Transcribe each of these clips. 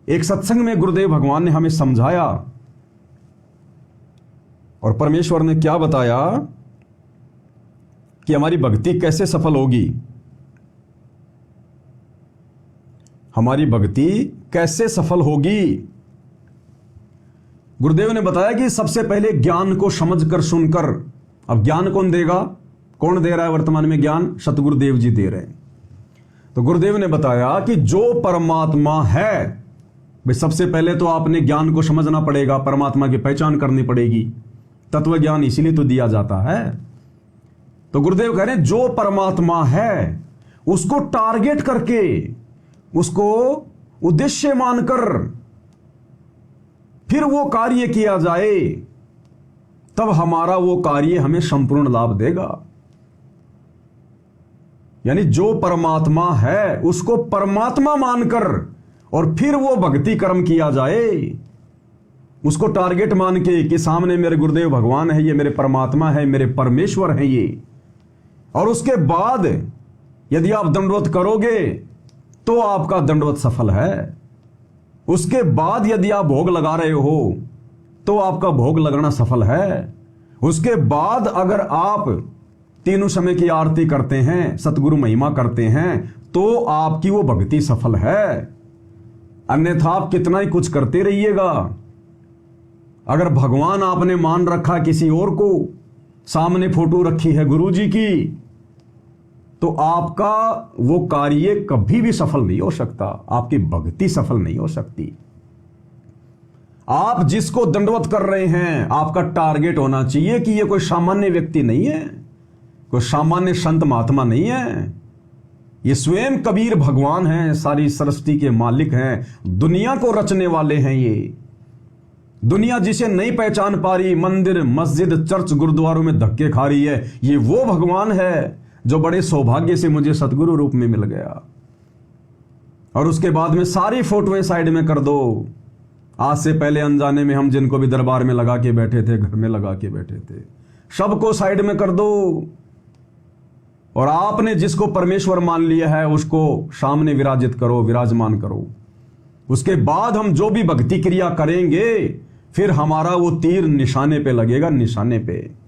एक सत्संग में गुरुदेव भगवान ने हमें समझाया और परमेश्वर ने क्या बताया कि हमारी भक्ति कैसे सफल होगी। हमारी भक्ति कैसे सफल होगी। गुरुदेव ने बताया कि सबसे पहले ज्ञान को समझकर सुनकर, अब ज्ञान कौन देगा, कौन दे रहा है वर्तमान में ज्ञान, सतगुरुदेव जी दे रहे हैं। तो गुरुदेव ने बताया कि जो परमात्मा है, भाई सबसे पहले तो आपने ज्ञान को समझना पड़ेगा, परमात्मा की पहचान करनी पड़ेगी। तत्व ज्ञान इसीलिए तो दिया जाता है। तो गुरुदेव कह रहे हैं जो परमात्मा है उसको टारगेट करके, उसको उद्देश्य मानकर फिर वो कार्य किया जाए, तब हमारा वो कार्य हमें संपूर्ण लाभ देगा। यानी जो परमात्मा है उसको परमात्मा मानकर और फिर वो भक्ति कर्म किया जाए, उसको टारगेट मान के कि सामने मेरे गुरुदेव भगवान है, ये मेरे परमात्मा है, मेरे परमेश्वर है ये। और उसके बाद यदि आप दंडवत करोगे तो आपका दंडवत सफल है। उसके बाद यदि आप भोग लगा रहे हो तो आपका भोग लगाना सफल है। उसके बाद अगर आप तीनों समय की आरती करते हैं, सतगुरु महिमा करते हैं, तो आपकी वो भक्ति सफल है। अन्यथा आप कितना ही कुछ करते रहिएगा, अगर भगवान आपने मान रखा किसी और को, सामने फोटो रखी है गुरु जी की, तो आपका वो कार्य कभी भी सफल नहीं हो सकता, आपकी भक्ति सफल नहीं हो सकती। आप जिसको दंडवत कर रहे हैं, आपका टारगेट होना चाहिए कि ये कोई सामान्य व्यक्ति नहीं है, कोई सामान्य संत महात्मा नहीं है, ये स्वयं कबीर भगवान हैं, सारी सृष्टि के मालिक हैं, दुनिया को रचने वाले हैं। ये दुनिया जिसे नहीं पहचान पा रही, मंदिर मस्जिद चर्च गुरुद्वारों में धक्के खा रही है, ये वो भगवान है जो बड़े सौभाग्य से मुझे सतगुरु रूप में मिल गया। और उसके बाद में सारी फोटोएं साइड में कर दो। आज से पहले अनजाने में हम जिनको भी दरबार में लगा के बैठे थे, घर में लगा के बैठे थे, सबको साइड में कर दो। और आपने जिसको परमेश्वर मान लिया है उसको सामने विराजित करो, विराजमान करो। उसके बाद हम जो भी भक्ति क्रिया करेंगे फिर हमारा वो तीर निशाने पे लगेगा, निशाने पे।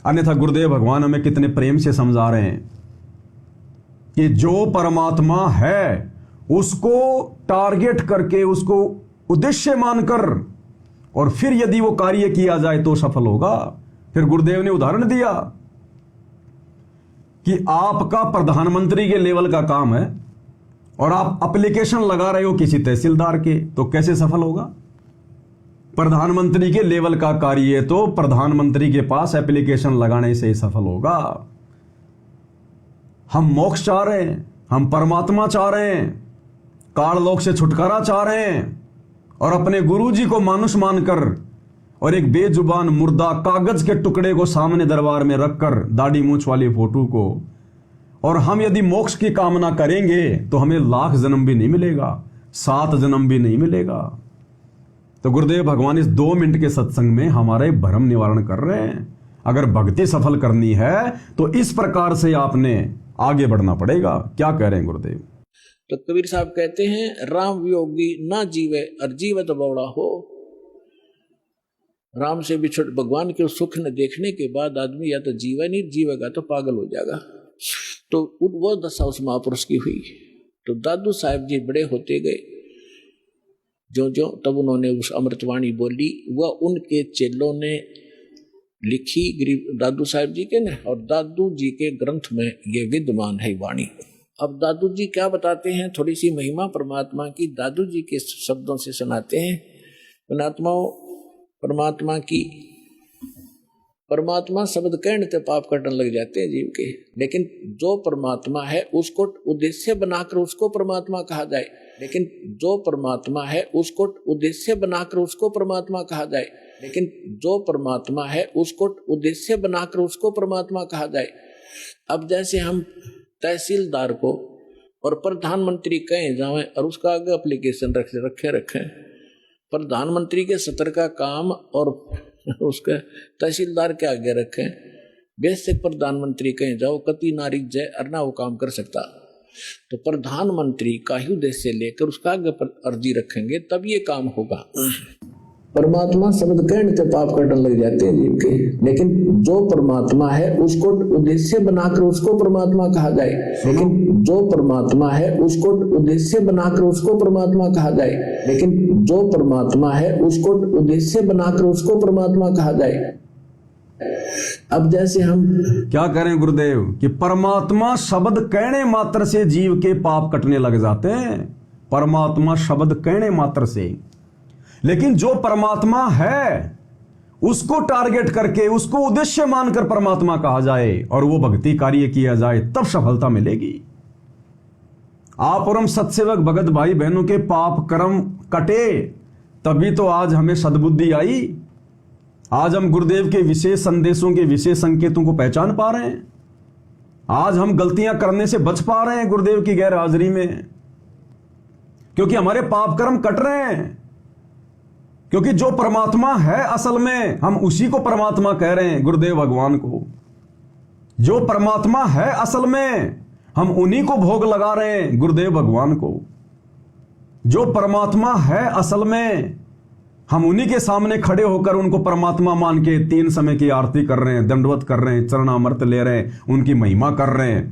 अन्यथा गुरुदेव भगवान हमें कितने प्रेम से समझा रहे हैं कि जो परमात्मा है उसको टारगेट करके, उसको उद्देश्य मानकर और फिर यदि वो कार्य किया जाए तो सफल होगा। फिर गुरुदेव ने उदाहरण दिया कि आपका प्रधानमंत्री के लेवल का काम है और आप एप्लीकेशन लगा रहे हो किसी तहसीलदार के, तो कैसे सफल होगा। प्रधानमंत्री के लेवल का कार्य है तो प्रधानमंत्री के पास एप्लीकेशन लगाने से ही सफल होगा। हम मोक्ष चाह रहे हैं, हम परमात्मा चाह रहे हैं, काल लोक से छुटकारा चाह रहे हैं, और अपने गुरु जी को मानुष मानकर और एक बेजुबान मुर्दा कागज के टुकड़े को सामने दरबार में रखकर, दाढ़ी मूंछ वाली फोटो को, और हम यदि मोक्ष की कामना करेंगे तो हमें लाख जन्म भी नहीं मिलेगा, 7 जन्म भी नहीं मिलेगा। तो गुरुदेव भगवान इस 2 मिनट के सत्संग में हमारे भ्रम निवारण कर रहे हैं। अगर भक्ति सफल करनी है तो इस प्रकार से आपने आगे बढ़ना पड़ेगा। क्या कह रहे हैं गुरुदेव। तो कबीर साहब कहते हैं राम वियोगी ना जीवे और जीवत बौड़ा हो। राम से बिछड़ भगवान के सुख न देखने के बाद आदमी या तो जीवे नहीं, जीवेगा तो पागल हो जाएगा। तो वो दशा उस महापुरुष की हुई। तो दादू साहब जी बड़े होते गए, जो जो तब उन्होंने उस अमृतवाणी बोली, वह उनके चेलों ने लिखी गरीब दादू साहब जी के ने, और दादू जी के ग्रंथ में ये विद्यमान है वाणी। अब दादू जी क्या बताते हैं, थोड़ी सी महिमा परमात्मा की दादू जी के शब्दों से सुनाते हैं। परमात्मा की, परमात्मा शब्द कहने से पाप कटने लग जाते हैं जीव के, लेकिन जो परमात्मा है उसको उद्देश्य बनाकर उसको परमात्मा कहा जाए, लेकिन जो परमात्मा है उसको उद्देश्य बनाकर उसको परमात्मा कहा जाए, लेकिन जो परमात्मा है उसको उद्देश्य बनाकर उसको परमात्मा कहा जाए। अब जैसे हम तहसीलदार को और प्रधानमंत्री कहें जाएं और उसका आगे एप्लीकेशन रखें, प्रधानमंत्री के सत्र का काम और उसके तहसीलदार के आगे रखें, बेसिक प्रधानमंत्री कहें जाओ कति नारी जय अरना वो काम कर सकता। तो प्रधानमंत्री का ही उद्देश्य लेकर उसका आगे पर अर्जी रखेंगे तब ये काम होगा। परमात्मा शब्द कहने से पाप कटने लग जाते हैं जीव के, लेकिन जो परमात्मा है उसको उद्देश्य बनाकर उसको परमात्मा कहा जाए, लेकिन जो परमात्मा है उसको उद्देश्य बनाकर उसको परमात्मा कहा जाए, लेकिन जो परमात्मा है उसको उद्देश्य बनाकर उसको परमात्मा कहा जाए। अब जैसे हम क्या करें गुरुदेव कि परमात्मा शब्द कहने मात्र से जीव के पाप कटने लग जाते हैं, परमात्मा शब्द कहने मात्र से। लेकिन जो परमात्मा है उसको टारगेट करके उसको उद्देश्य मानकर परमात्मा कहा जाए और वो भक्ति कार्य किया जाए, तब सफलता मिलेगी। आप और हम सत्सेवक भगत भाई बहनों के पाप कर्म कटे, तभी तो आज हमें सद्बुद्धि आई। आज हम गुरुदेव के विशेष संदेशों के विशेष संकेतों को पहचान पा रहे हैं। आज हम गलतियां करने से बच पा रहे हैं गुरुदेव की गैर हाजिरी में, क्योंकि हमारे पाप कर्म कट रहे हैं। क्योंकि जो परमात्मा है असल में हम उसी को परमात्मा कह रहे हैं, गुरुदेव भगवान को। जो परमात्मा है असल में हम उन्हीं को भोग लगा रहे हैं, गुरुदेव भगवान को। जो परमात्मा है असल में हम उन्हीं के सामने खड़े होकर उनको परमात्मा मान के 3 समय की आरती कर रहे हैं, दंडवत कर रहे हैं, चरणामृत ले रहे हैं, उनकी महिमा कर रहे हैं।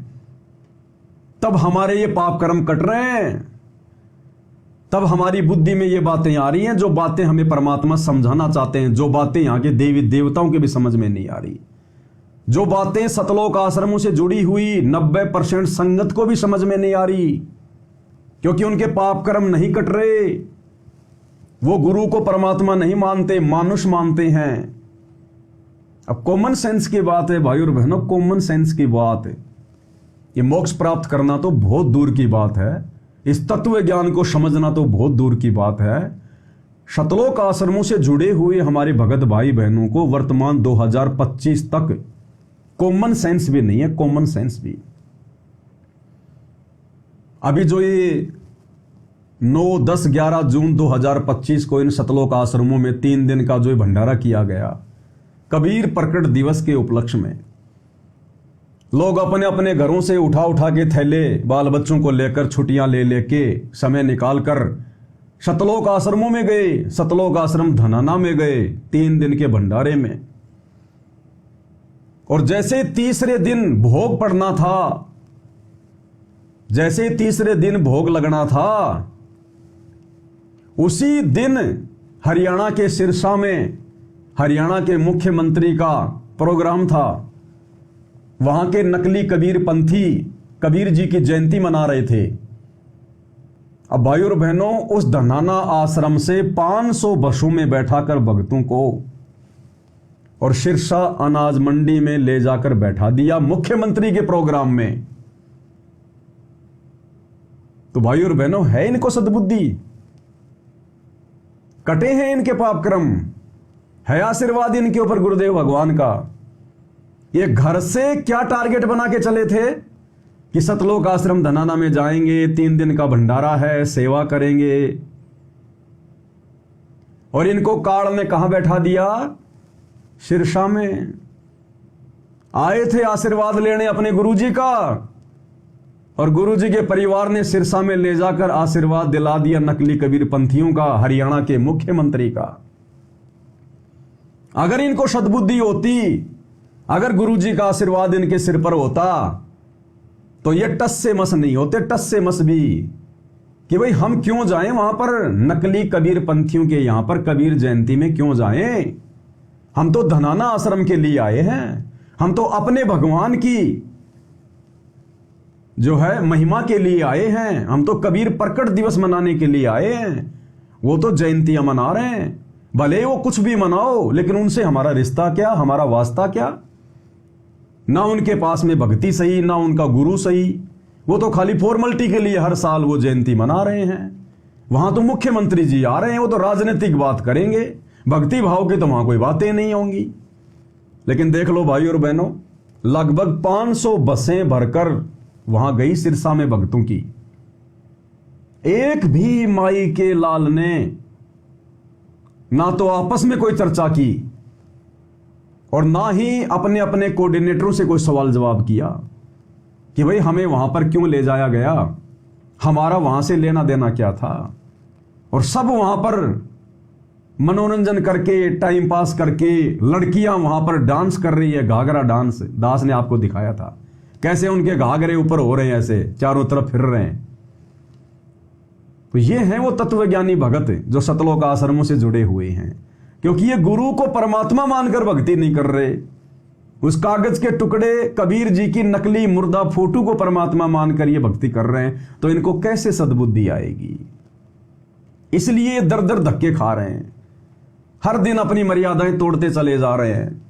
तब हमारे ये पाप कर्म कट रहे हैं, तब हमारी बुद्धि में ये बातें आ रही हैं जो बातें हमें परमात्मा समझाना चाहते हैं, जो बातें यहाँ के देवी देवताओं के भी समझ में नहीं आ रही, जो बातें सतलोक आश्रमों से जुड़ी हुई 90% संगत को भी समझ में नहीं आ रही, क्योंकि उनके पाप कर्म नहीं कट रहे। वो गुरु को परमात्मा नहीं मानते, मानुष मानते हैं। अब कॉमन सेंस की बात है भाई और बहनों, कॉमन सेंस की बात है। ये मोक्ष प्राप्त करना तो बहुत दूर की बात है, इस तत्व ज्ञान को समझना तो बहुत दूर की बात है। शतलोक आश्रमों से जुड़े हुए हमारे भगत भाई बहनों को वर्तमान 2025 तक कॉमन सेंस भी नहीं है, कॉमन सेंस भी। अभी जो ये 9, 10, 11 जून 2025 को इन शतलोक आश्रमों में 3 दिन का जो भंडारा किया गया कबीर प्रकट दिवस के उपलक्ष्य में, लोग अपने अपने घरों से उठा उठा के थैले बाल बच्चों को लेकर छुट्टियां ले लेके समय निकालकर शतलोक आश्रमों में गए। शतलोक आश्रम धनाना में गए 3 दिन के भंडारे में। और जैसे तीसरे दिन भोग पड़ना था, जैसे तीसरे दिन भोग लगना था, उसी दिन हरियाणा के सिरसा में हरियाणा के मुख्यमंत्री का प्रोग्राम था। वहां के नकली कबीर पंथी कबीर जी की जयंती मना रहे थे। अब भाई और बहनों, उस धनाना आश्रम से 500 बसों में बैठाकर भक्तों को और सिरसा अनाज मंडी में ले जाकर बैठा दिया मुख्यमंत्री के प्रोग्राम में। तो भाई और बहनों, है इनको सद्बुद्धि? कटे हैं इनके पाप कर्म? है आशीर्वाद इनके ऊपर गुरुदेव भगवान का? ये घर से क्या टारगेट बना के चले थे कि सतलोक आश्रम धनाना में जाएंगे, 3 दिन का भंडारा है, सेवा करेंगे। और इनको काल ने कहां बैठा दिया? सिरसा में। आए थे आशीर्वाद लेने अपने गुरुजी का, और गुरुजी के परिवार ने सिरसा में ले जाकर आशीर्वाद दिला दिया नकली कबीर पंथियों का, हरियाणा के मुख्यमंत्री का। अगर इनको सद्बुद्धि होती, अगर गुरुजी का आशीर्वाद इनके सिर पर होता, तो ये टस से मस नहीं होते, टस से मस भी, कि भाई हम क्यों जाएं वहां पर, नकली कबीर पंथियों के यहां पर कबीर जयंती में क्यों जाएं? हम तो धनाना आश्रम के लिए आए हैं, हम तो अपने भगवान की जो है महिमा के लिए आए हैं, हम तो कबीर प्रकट दिवस मनाने के लिए आए हैं। वो तो जयंतियां मना रहे हैं, भले वो कुछ भी मनाओ, लेकिन उनसे हमारा रिश्ता क्या, हमारा वास्ता क्या? ना उनके पास में भक्ति सही, ना उनका गुरु सही। वो तो खाली फॉर्मेलिटी के लिए हर साल वो जयंती मना रहे हैं। वहां तो मुख्यमंत्री जी आ रहे हैं, वो तो राजनीतिक बात करेंगे, भक्ति भाव की तो वहां कोई बातें नहीं होंगी। लेकिन देख लो भाई और बहनों, लगभग 500 बसें भरकर वहां गई सिरसा में भक्तों की। एक भी माई के लाल ने ना तो आपस में कोई चर्चा की और ना ही अपने अपने कोऑर्डिनेटरों से कोई सवाल जवाब किया। कि भाई हमें वहां पर क्यों ले जाया गया, हमारा वहां से लेना देना क्या था। और सब वहां पर मनोरंजन करके, टाइम पास करके, लड़कियां वहां पर डांस कर रही है, घाघरा डांस। दास ने आपको दिखाया था कैसे उनके घाघरे ऊपर हो रहे हैं, ऐसे चारों तरफ फिर रहे हैं। तो ये हैं वो तत्वज्ञानी भगत जो सतलोक आश्रमों से जुड़े हुए हैं, क्योंकि ये गुरु को परमात्मा मानकर भक्ति नहीं कर रहे। उस कागज के टुकड़े कबीर जी की नकली मुर्दा फोटो को परमात्मा मानकर ये भक्ति कर रहे हैं, तो इनको कैसे सद्बुद्धि आएगी। इसलिए दर दर धक्के खा रहे हैं, हर दिन अपनी मर्यादाएं तोड़ते चले जा रहे हैं।